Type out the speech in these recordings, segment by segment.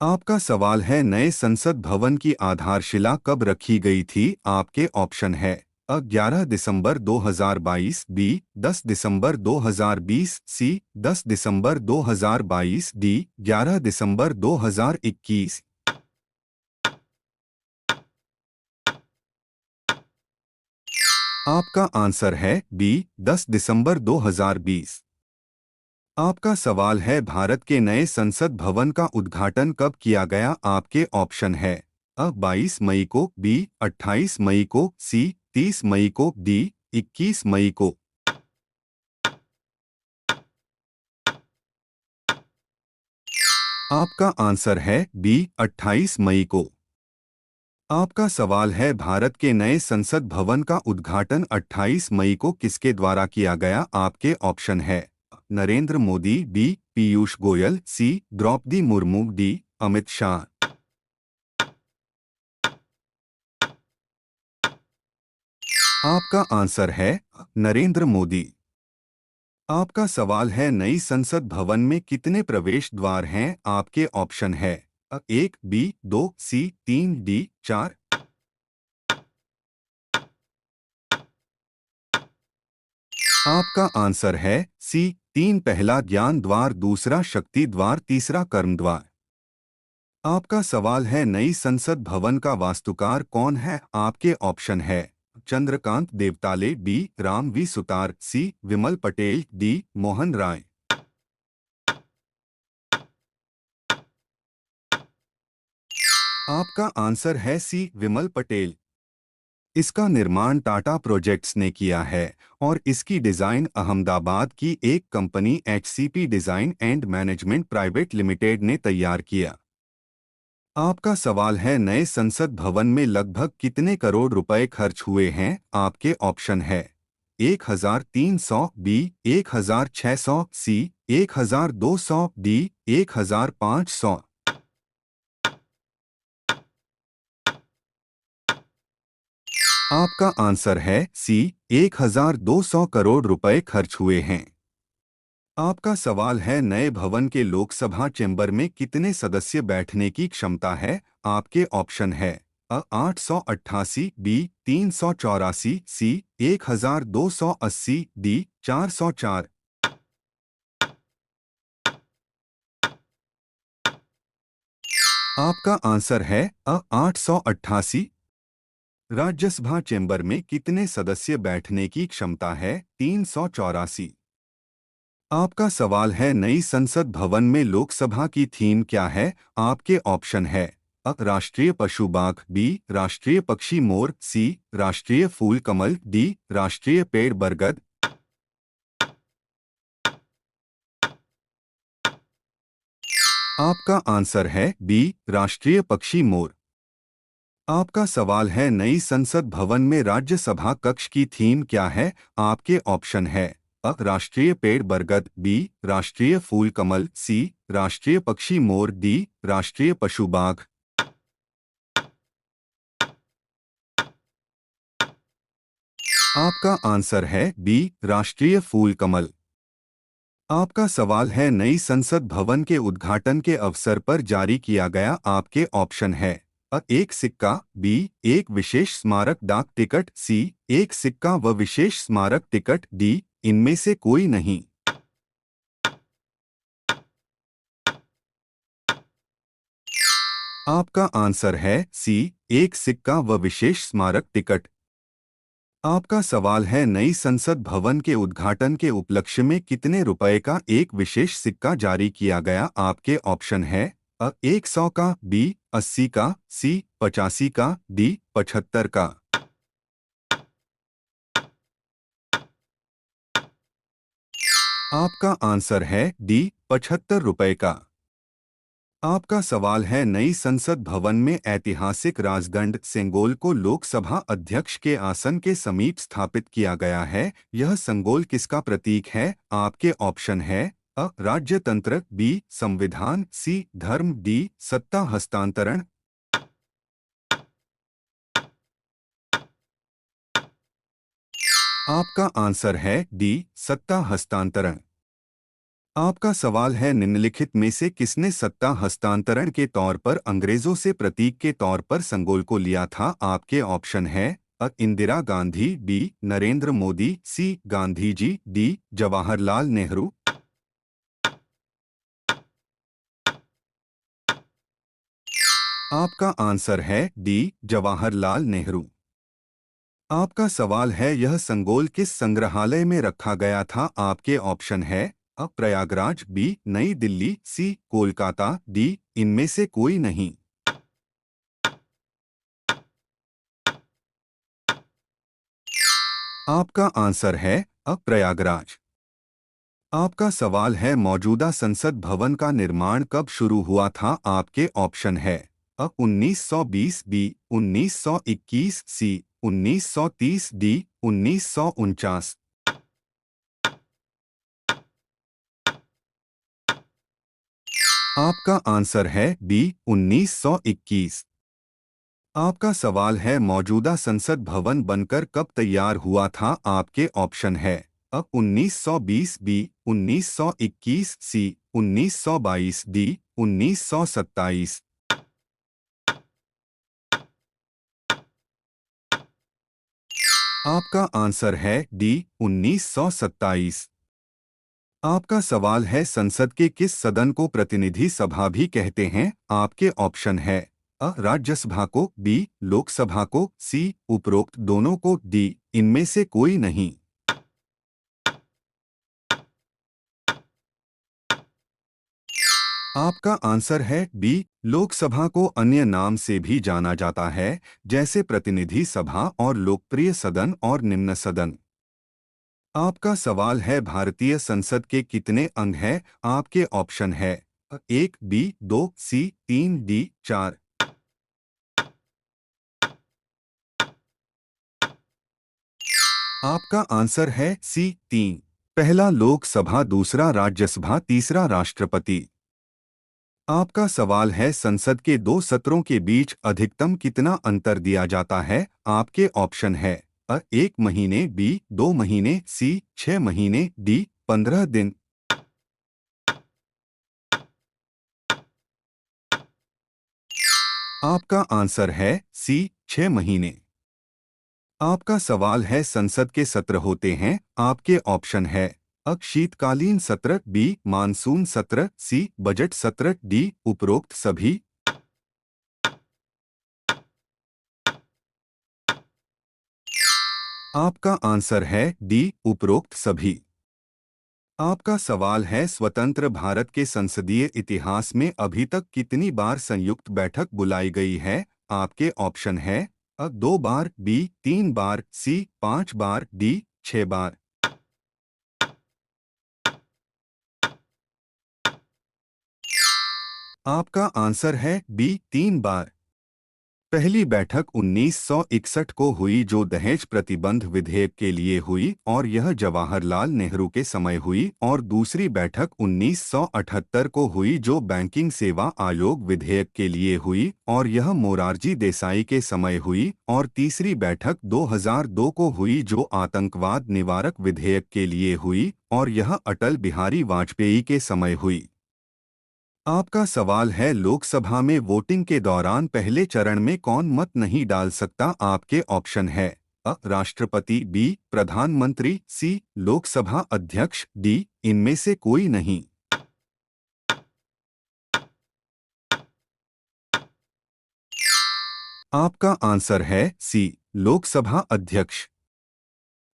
आपका सवाल है नए संसद भवन की आधारशिला कब रखी गई थी। आपके ऑप्शन है 11 दिसंबर 2022, बी 10 दिसंबर 2020, सी 10 दिसंबर 2022, डी 11 दिसंबर 2021। आपका आंसर है बी 10 दिसंबर 2020। आपका सवाल है भारत के नए संसद भवन का उद्घाटन कब किया गया। आपके ऑप्शन है 22 मई को, बी 28 मई को, सी 30 मई को, डी 21 मई को। आपका आंसर है बी 28 मई को। आपका सवाल है भारत के नए संसद भवन का उद्घाटन 28 मई को किसके द्वारा किया गया। आपके ऑप्शन है नरेंद्र मोदी, बी पीयूष गोयल, सी द्रौपदी मुर्मू, डी अमित शाह। आपका आंसर है नरेंद्र मोदी। आपका सवाल है नई संसद भवन में कितने प्रवेश द्वार हैं। आपके ऑप्शन है एक, बी 2, सी 3, डी 4। आपका आंसर है सी 3, पहला ज्ञान द्वार, दूसरा शक्ति द्वार, तीसरा कर्म द्वार। आपका सवाल है नई संसद भवन का वास्तुकार कौन है। आपके ऑप्शन है Chandrakant Devtale, B Ram V Sutar, C Vimal Patel, D Mohan Rai. आपका आंसर है सी विमल पटेल। इसका निर्माण टाटा प्रोजेक्ट्स ने किया है और इसकी डिज़ाइन अहमदाबाद की एक company HCP design and management private limited ने तैयार किया। आपका सवाल है नए संसद भवन में लगभग कितने करोड़ रुपए खर्च हुए हैं। आपके ऑप्शन है 1300, बी 1600, सी 1200, डी 1500। आपका आंसर है सी 1200 करोड़ रुपए खर्च हुए हैं। आपका सवाल है नए भवन के लोकसभा चैम्बर में कितने सदस्य बैठने की क्षमता है। आपके ऑप्शन है 888, बी 384, सी 1280, डी 404। आपका आंसर है 888। राज्यसभा चैम्बर में कितने सदस्य बैठने की क्षमता है। 384। आपका सवाल है नई संसद भवन में लोकसभा की थीम क्या है। आपके ऑप्शन है राष्ट्रीय पशु बाघ, बी राष्ट्रीय पक्षी मोर, सी राष्ट्रीय फूल कमल, डी राष्ट्रीय पेड़ बरगद। आपका आंसर है बी राष्ट्रीय पक्षी मोर। आपका सवाल है नई संसद भवन में राज्यसभा कक्ष की थीम क्या है। आपके ऑप्शन है राष्ट्रीय पेड़ बरगद, बी राष्ट्रीय फूल कमल, सी राष्ट्रीय पक्षी मोर, डी राष्ट्रीय पशु बाघ। आपका आंसर है बी राष्ट्रीय फूल कमल। आपका सवाल है नई संसद भवन के उद्घाटन के अवसर पर जारी किया गया। आपके ऑप्शन है एक सिक्का, बी एक विशेष स्मारक डाक टिकट, सी एक सिक्का व विशेष स्मारक टिकट, डी इनमें से कोई नहीं। आपका आंसर है सी एक सिक्का व विशेष स्मारक टिकट। आपका सवाल है नई संसद भवन के उद्घाटन के उपलक्ष्य में कितने रुपए का एक विशेष सिक्का जारी किया गया। आपके ऑप्शन है 100 का, बी 80 का, सी 85 का, डी 75 का। आपका आंसर है डी 75 रुपए का। आपका सवाल है नई संसद भवन में ऐतिहासिक राजदंड सेंगोल को लोकसभा अध्यक्ष के आसन के समीप स्थापित किया गया है। यह संगोल किसका प्रतीक है। आपके ऑप्शन है राज्यतंत्र, बी संविधान, सी धर्म, डी सत्ता हस्तांतरण। आपका आंसर है डी सत्ता हस्तांतरण। आपका सवाल है, निम्नलिखित में से किसने सत्ता हस्तांतरण के तौर पर अंग्रेजों से प्रतीक के तौर पर संगोल को लिया था? आपके ऑप्शन है इंदिरा गांधी, बी नरेंद्र मोदी, सी गांधी जी, डी जवाहरलाल नेहरू। आपका आंसर है डी जवाहरलाल नेहरू। आपका सवाल है, यह संगोल किस संग्रहालय में रखा गया था? आपके ऑप्शन है प्रयागराज, बी नई दिल्ली, सी कोलकाता, डी इनमें से कोई नहीं। आपका आंसर है प्रयागराज। आपका सवाल है, मौजूदा संसद भवन का निर्माण कब शुरू हुआ था? आपके ऑप्शन है 1920, बी 1921, सी 1930, डी 1949। आपका आंसर है बी 1921। आपका सवाल है, मौजूदा संसद भवन बनकर कब तैयार हुआ था? आपके ऑप्शन है 1920, बी 1921, सी 1922, डी 1927। आपका आंसर है डी 1927। आपका सवाल है, संसद के किस सदन को प्रतिनिधि सभा भी कहते हैं? आपके ऑप्शन है राज्यसभा को, बी लोकसभा को, सी उपरोक्त दोनों को, डी इनमें से कोई नहीं। आपका आंसर है बी लोकसभा को अन्य नाम से भी जाना जाता है, जैसे प्रतिनिधि सभा और लोकप्रिय सदन और निम्न सदन। आपका सवाल है, भारतीय संसद के कितने अंग हैं? आपके ऑप्शन है एक, बी दो, सी तीन, डी चार। आपका आंसर है सी तीन। पहला लोकसभा, दूसरा राज्यसभा, तीसरा राष्ट्रपति। आपका सवाल है, संसद के दो सत्रों के बीच अधिकतम कितना अंतर दिया जाता है? आपके ऑप्शन है एक महीने, बी 2 महीने, सी 6 महीने, डी 15 दिन। आपका आंसर है सी 6 महीने। आपका सवाल है, संसद के सत्र होते हैं। आपके ऑप्शन है शीतकालीन सत्र, बी मानसून सत्र, सी बजट सत्र, डी उपरोक्त सभी। आपका आंसर है डी उपरोक्त सभी। आपका सवाल है, स्वतंत्र भारत के संसदीय इतिहास में अभी तक कितनी बार संयुक्त बैठक बुलाई गई है? आपके ऑप्शन है 2 बार, बी 3 बार, सी 5 बार, डी 6 बार। आपका आंसर है बी 3 बार। पहली बैठक 1961 को हुई, जो दहेज प्रतिबंध विधेयक के लिए हुई, और यह जवाहरलाल नेहरू के समय हुई। और दूसरी बैठक 1978 को हुई, जो बैंकिंग सेवा आयोग विधेयक के लिए हुई, और यह मोरारजी देसाई के समय हुई। और तीसरी बैठक 2002 को हुई, जो आतंकवाद निवारक विधेयक के लिए हुई, और यह अटल बिहारी वाजपेयी के समय हुई। आपका सवाल है, लोकसभा में वोटिंग के दौरान पहले चरण में कौन मत नहीं डाल सकता? आपके ऑप्शन है राष्ट्रपति, बी प्रधानमंत्री, सी लोकसभा अध्यक्ष, डी इनमें से कोई नहीं। आपका आंसर है सी लोकसभा अध्यक्ष।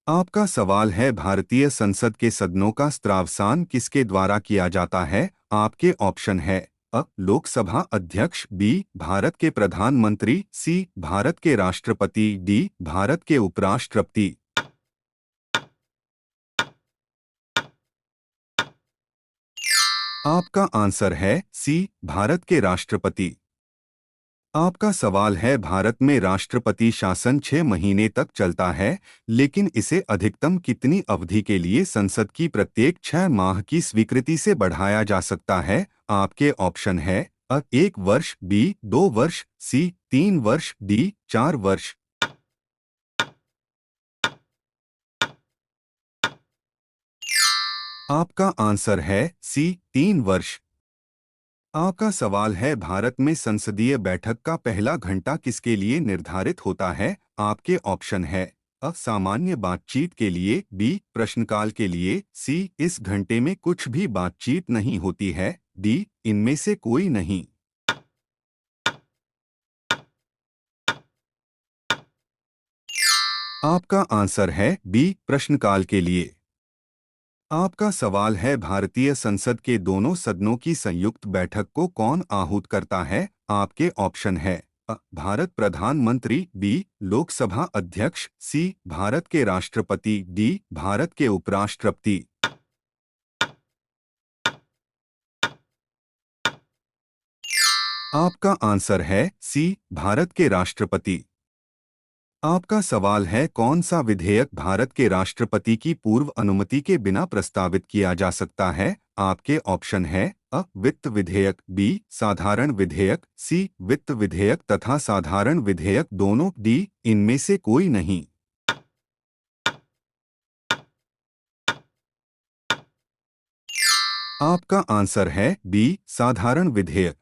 आपका सवाल है, भारतीय संसद के सदनों का स्त्रावसान किसके द्वारा किया जाता है? आपके ऑप्शन है लोकसभा अध्यक्ष, बी भारत के प्रधानमंत्री, सी भारत के राष्ट्रपति, डी भारत के उपराष्ट्रपति। आपका आंसर है सी भारत के राष्ट्रपति। आपका सवाल है, भारत में राष्ट्रपति शासन 6 महीने तक चलता है, लेकिन इसे अधिकतम कितनी अवधि के लिए संसद की प्रत्येक 6 माह की स्वीकृति से बढ़ाया जा सकता है? आपके ऑप्शन है 1 वर्ष, बी 2 वर्ष, सी 3 वर्ष, डी 4 वर्ष। आपका आंसर है सी 3 वर्ष। आपका सवाल है भारत में संसदीय बैठक का पहला घंटा किसके लिए निर्धारित होता है। आपके ऑप्शन है अ सामान्य बातचीत के लिए, बी प्रश्नकाल के लिए, सी इस घंटे में कुछ भी बातचीत नहीं होती है, डी इनमें से कोई नहीं। आपका आंसर है बी प्रश्नकाल के लिए। आपका सवाल है भारतीय संसद के दोनों सदनों की संयुक्त बैठक को कौन आहूत करता है। आपके ऑप्शन है अ भारत प्रधानमंत्री, बी लोकसभा अध्यक्ष, सी भारत के राष्ट्रपति, डी भारत के उपराष्ट्रपति। आपका आंसर है सी भारत के राष्ट्रपति। आपका सवाल है कौन सा विधेयक भारत के राष्ट्रपति की पूर्व अनुमति के बिना प्रस्तावित किया जा सकता है। आपके ऑप्शन है अ वित्त विधेयक, बी साधारण विधेयक, सी वित्त विधेयक तथा साधारण विधेयक दोनों, डी इनमें से कोई नहीं। आपका आंसर है बी साधारण विधेयक।